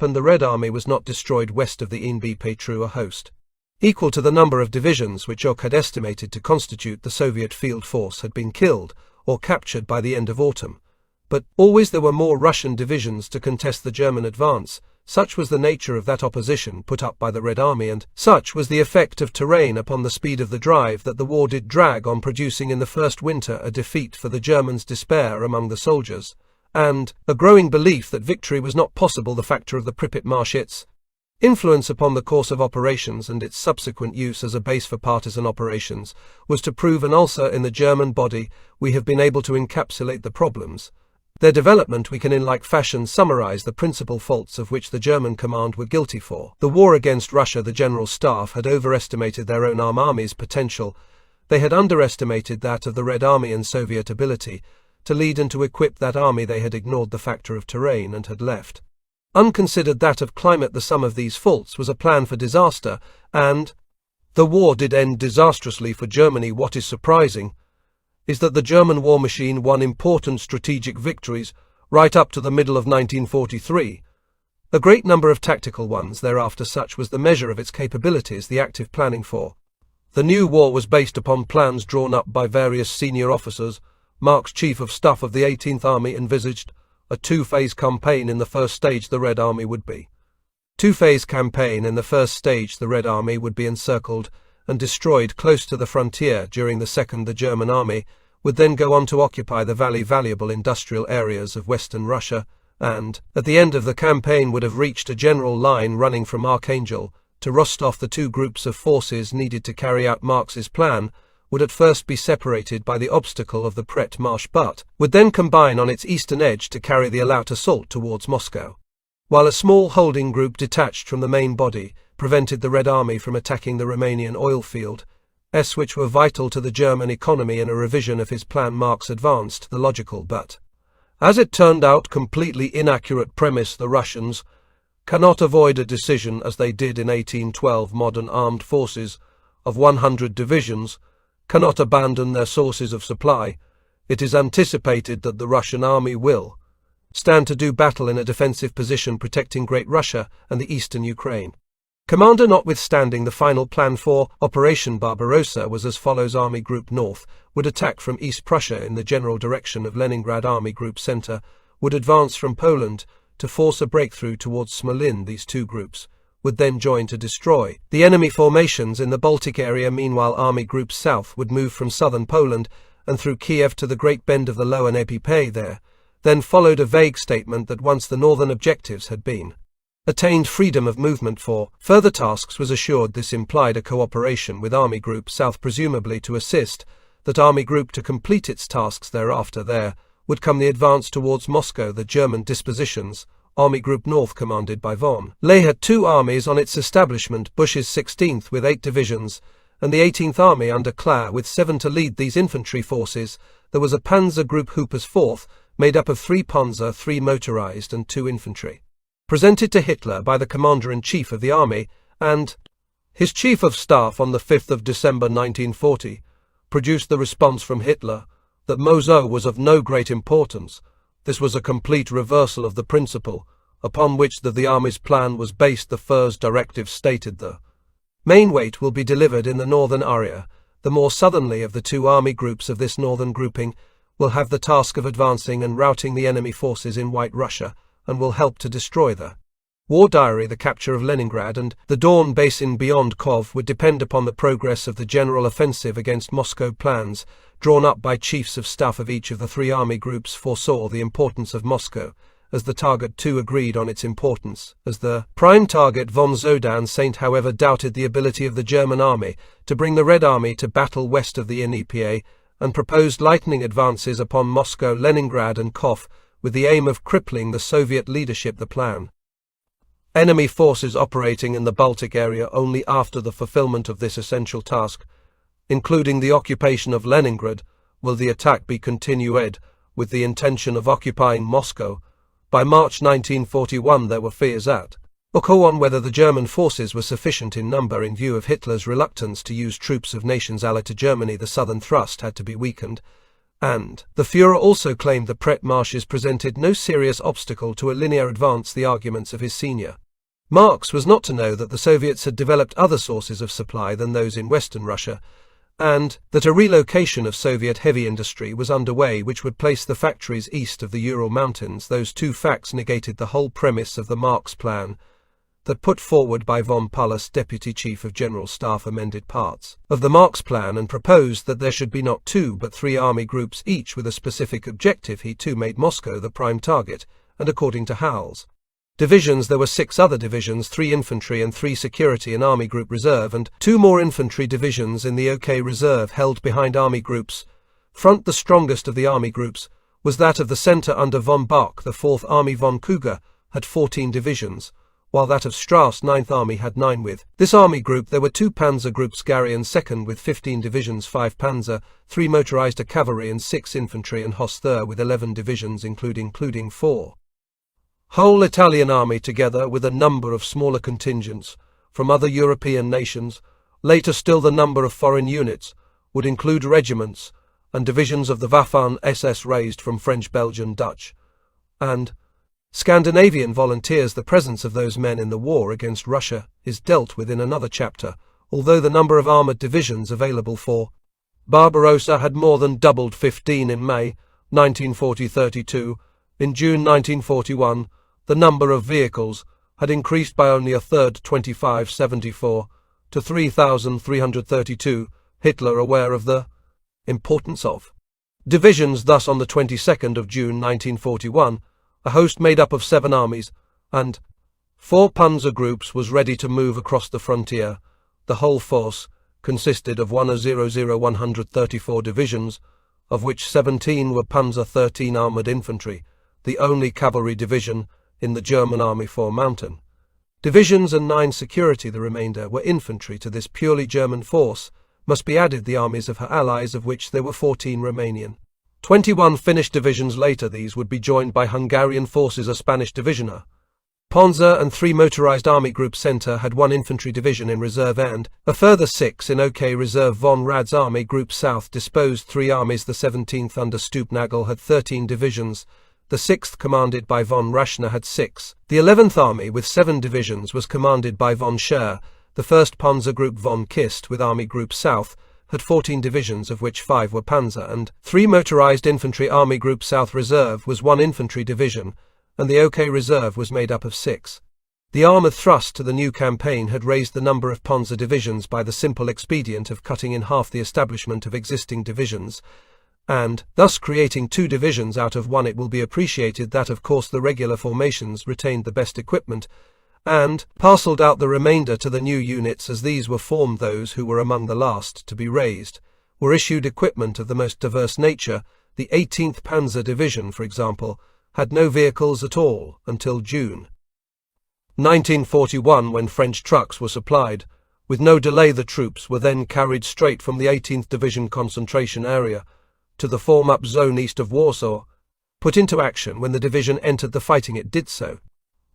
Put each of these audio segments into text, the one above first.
and the Red Army was not destroyed west of the ww2, a host equal to the number of divisions which OK had estimated to constitute the Soviet field force had been killed or captured by the end of autumn. But always there were more Russian divisions to contest the German advance. Such was the nature of that opposition put up by the Red Army, and such was the effect of terrain upon the speed of the drive, that the war did drag on, producing in the first winter a defeat for the Germans, despair among the soldiers, and a growing belief that victory was not possible. The factor of the Pripyat Marsh, its influence upon the course of operations and its subsequent use as a base for partisan operations, was to prove an ulcer in the German body. We have been able to encapsulate the problems. Their development we can in like fashion summarize the principal faults of which the German command were guilty for the war against Russia. The General Staff had overestimated their own army's potential. They had underestimated that of the Red Army and Soviet ability to lead and to equip that army. They had ignored the factor of terrain and had left unconsidered that of climate. The sum of these faults was a plan for disaster, and the war did end disastrously for Germany. What is surprising is that the German war machine won important strategic victories right up to the middle of 1943, a great number of tactical ones thereafter. Such was the measure of its capabilities. The active planning for the new war was based upon plans drawn up by various senior officers. Marx, Chief of Staff of the 18th Army, envisaged a two-phase campaign. In the first stage the Red Army would be two-phase campaign. In the first stage the Red Army would be encircled and destroyed close to the frontier. During the second, the German army would then go on to occupy the valuable industrial areas of western Russia, and, at the end of the campaign, would have reached a general line running from Archangel to Rostov. The two groups of forces needed to carry out Marx's plan would at first be separated by the obstacle of the Pripyat Marsh, but would then combine on its eastern edge to carry the all-out assault towards Moscow, while a small holding group detached from the main body prevented the Red Army from attacking the Romanian oil fields, which were vital to the German economy. In a revision of his plan, Marx advanced the logical but, as it turned out, completely inaccurate premise: the Russians cannot avoid a decision as they did in 1812. Modern armed forces of 100 divisions cannot abandon their sources of supply. It is anticipated that the Russian army will stand to do battle in a defensive position protecting Great Russia and the eastern Ukraine. Commander notwithstanding, the final plan for Operation Barbarossa was as follows: Army Group North would attack from East Prussia in the general direction of Leningrad. Army Group Center would advance from Poland to force a breakthrough towards Smolin. These two groups would then join to destroy the enemy formations in the Baltic area. Meanwhile, Army Group South would move from southern Poland and through Kiev to the Great Bend of the Lower Dnieper. There then followed a vague statement that once the northern objectives had been attained, freedom of movement for further tasks was assured. This implied a cooperation with Army Group South, presumably to assist that Army Group to complete its tasks thereafter. There would come the advance towards Moscow. The German dispositions: Army Group North, commanded by von Ley, had two armies on its establishment: Busch's 16th with 8 divisions and the 18th Army under Klahr with 7 to lead these infantry forces. There was a Panzer Group Hooper's 4th, made up of 3 Panzer, 3 motorized and 2 infantry, presented to Hitler by the Commander-in-Chief of the Army and his Chief of Staff on the 5th of December 1940, produced the response from Hitler that Mozo was of no great importance. This was a complete reversal of the principle upon which the Army's plan was based. The first directive stated the main weight will be delivered in the northern area. The more southerly of the two army groups of this northern grouping will have the task of advancing and routing the enemy forces in White Russia, and will help to destroy the war diary. The capture of Leningrad and the Don Basin beyond Kov would depend upon the progress of the general offensive against Moscow. Plans drawn up by chiefs of staff of each of the 3 army groups foresaw the importance of Moscow as the target. 2 agreed on its importance as the prime target. Von Zodan Saint, however, doubted the ability of the German army to bring the Red Army to battle west of the Dnieper, and proposed lightning advances upon Moscow, Leningrad and Kov with the aim of crippling the Soviet leadership. The plan: enemy forces operating in the Baltic area only after the fulfillment of this essential task, including the occupation of Leningrad, will the attack be continued with the intention of occupying Moscow. By March 1941 there were fears at on whether the German forces were sufficient in number in view of Hitler's reluctance to use troops of nations allied to Germany. The southern thrust had to be weakened. And the Führer also claimed the Pret marshes presented no serious obstacle to a linear advance the arguments of his senior. Marx was not to know that the Soviets had developed other sources of supply than those in Western Russia, and that a relocation of Soviet heavy industry was underway which would place the factories east of the Ural Mountains. Those two facts negated the whole premise of the Marx plan that put forward by von Paulus, Deputy Chief of General Staff, amended parts of the Marx plan and proposed that there should be not two but three army groups, each with a specific objective. He too made Moscow the prime target, and according to Howell's divisions there were 6 other divisions, 3 infantry and 3 security and Army Group Reserve, and 2 more infantry divisions in the OK Reserve held behind Army Groups. Front, the strongest of the Army Groups, was that of the centre under von Bach. The 4th Army von Kruger had 14 divisions, while that of Strauss 9th Army had 9. With this army group there were 2 panzer groups, Gary and 2nd with 15 divisions, 5 panzer, 3 motorized cavalry and 6 infantry, and Hoster with 11 divisions including 4 whole Italian army, together with a number of smaller contingents from other European nations. Later still the number of foreign units would include regiments and divisions of the Waffen SS raised from French, Belgian, Dutch and Scandinavian volunteers. The presence of those men in the war against Russia is dealt with in another chapter, although the number of armoured divisions available for Barbarossa had more than doubled, 15 in May 1940, 32. In June 1941, the number of vehicles had increased by only a third, 2574, to 3,332. Hitler, aware of the importance of divisions, thus on the 22nd of June 1941, a host made up of 7 armies and 4 panzer groups was ready to move across the frontier. The whole force consisted of 134 divisions, of which 17 were Panzer 13 armoured infantry, the only cavalry division in the German army, 4 mountain divisions and 9 security. The remainder were infantry. To this purely German force must be added the armies of her allies, of which there were 14 Romanian, 21 Finnish divisions. Later these would be joined by Hungarian forces, a Spanish division, a Panzer and 3 motorized army group. Center had 1 infantry division in reserve and a further 6 in OK Reserve. Von Rad's army group south disposed 3 armies. The 17th under Stupnagel had 13 divisions. The 6th, commanded by von Raschner, had 6. The 11th Army, with 7 divisions, was commanded by von Scheer. The 1st Panzer Group von Kist, with Army Group South, had 14 divisions, of which 5 were Panzer, and 3 motorized infantry. Army Group South Reserve was 1 infantry division, and the OK Reserve was made up of 6. The armoured thrust to the new campaign had raised the number of Panzer divisions by the simple expedient of cutting in half the establishment of existing divisions, and thus creating 2 divisions out of 1. It will be appreciated that of course the regular formations retained the best equipment and parcelled out the remainder to the new units. As these were formed, those who were among the last to be raised were issued equipment of the most diverse nature. The 18th Panzer Division, for example, had no vehicles at all until June 1941, when French trucks were supplied. With no delay the troops were then carried straight from the 18th Division concentration area to the form-up zone east of Warsaw. Put into action when the division entered the fighting, it did so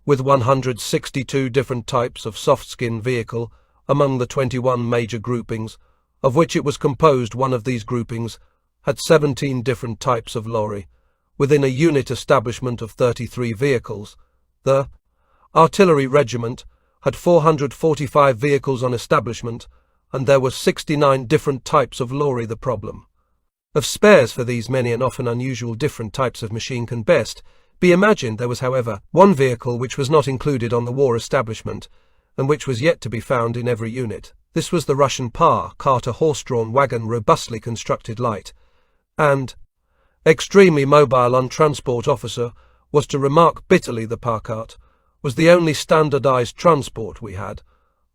with 162 different types of soft-skin vehicle among the 21 major groupings, of which it was composed. One of these groupings had 17 different types of lorry, within a unit establishment of 33 vehicles. The artillery regiment had 445 vehicles on establishment, and there were 69 different types of lorry. The problem of spares for these many and often unusual different types of machine can best be imagined. There was, however, one vehicle which was not included on the war establishment, and which was yet to be found in every unit. This was the Russian POW cart, a horse-drawn wagon, robustly constructed, light, and extremely mobile. On transport officer was to remark bitterly the POW cart was the only standardized transport we had,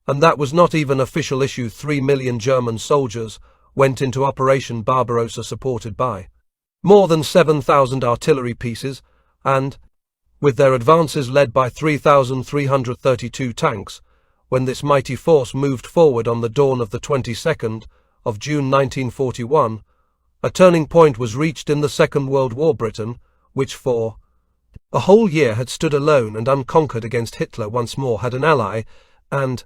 and that was not even official issue. 3 million German soldiers went into Operation Barbarossa, supported by more than 7,000 artillery pieces, and with their advances led by 3,332 tanks. When this mighty force moved forward on the dawn of the 22nd of June 1941, a turning point was reached in the Second World War. Britain, which for a whole year had stood alone and unconquered against Hitler, once more had an ally, and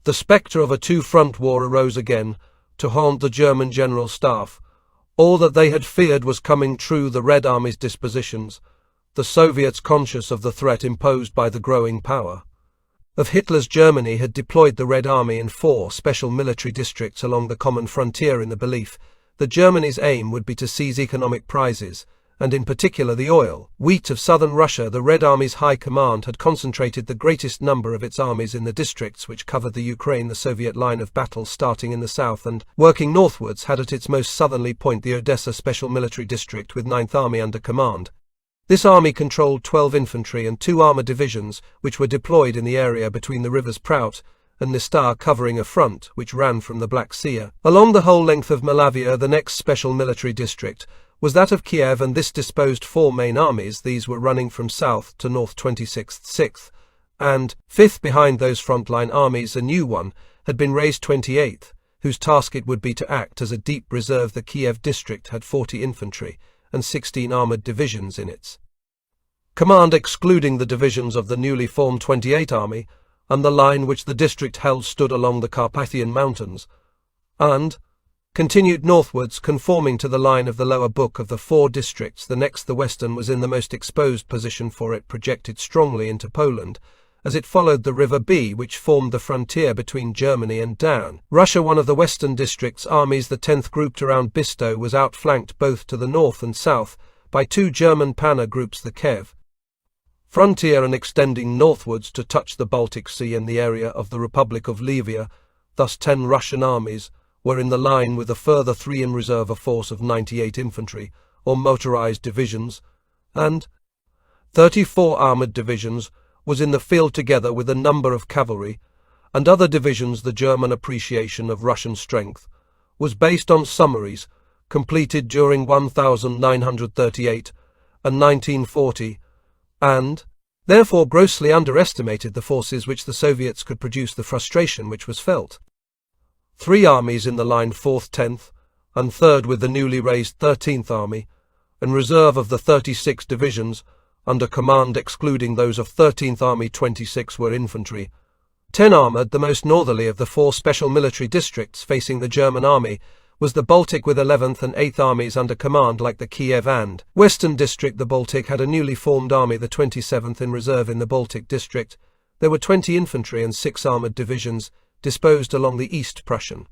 the spectre of a two-front war arose again to haunt the German General Staff. All that they had feared was coming true: the Red Army's dispositions, the Soviets conscious of the threat imposed by the growing power of Hitler's Germany had deployed the Red Army in 4 special military districts along the common frontier in the belief that Germany's aim would be to seize economic prizes, and in particular the oil, wheat of southern Russia. The Red Army's high command had concentrated the greatest number of its armies in the districts which covered the Ukraine. The Soviet line of battle, starting in the south and working northwards, had at its most southerly point the Odessa Special Military District with 9th Army under command. This army controlled 12 infantry and 2 armoured divisions, which were deployed in the area between the rivers Prout and Nistar, covering a front which ran from the Black Sea along the whole length of Malavia. The next special military district was that of Kiev, and this disposed 4 main armies. These were running from south to north: 26th, 6th, and 5th. Behind those frontline armies a new one had been raised, 28th, whose task it would be to act as a deep reserve. The Kiev district had 40 infantry and 16 armoured divisions in its command, excluding the divisions of the newly formed 28th Army, and the line which the district held stood along the Carpathian Mountains, and continued northwards, conforming to the line of the lower book of the 4 districts. The next, the western, was in the most exposed position, for it projected strongly into Poland, as it followed the River B, which formed the frontier between Germany and Down Russia. One of the western district's armies, the 10th, grouped around Bisto, was outflanked both to the north and south by 2 German Panzer groups, the Kiev frontier, and extending northwards to touch the Baltic Sea and the area of the Republic of Lvivia. Thus 10 Russian armies were in the line, with a further 3 in reserve, a force of 98 infantry or motorized divisions, and 34 armoured divisions was in the field, together with a number of cavalry and other divisions. The German appreciation of Russian strength was based on summaries completed during 1938 and 1940, and therefore grossly underestimated the forces which the Soviets could produce. The frustration which was felt: 3 armies in the line, 4th, 10th, and 3rd, with the newly raised 13th Army, in reserve of the 36 divisions under command, excluding those of 13th Army. 26 were infantry, 10 armoured. The most northerly of the 4 special military districts facing the German army was the Baltic, with 11th and 8th armies under command. Like the Kiev and Western district, the Baltic had a newly formed army, the 27th, in reserve. In the Baltic district there were 20 infantry and 6 armoured divisions disposed along the East Prussian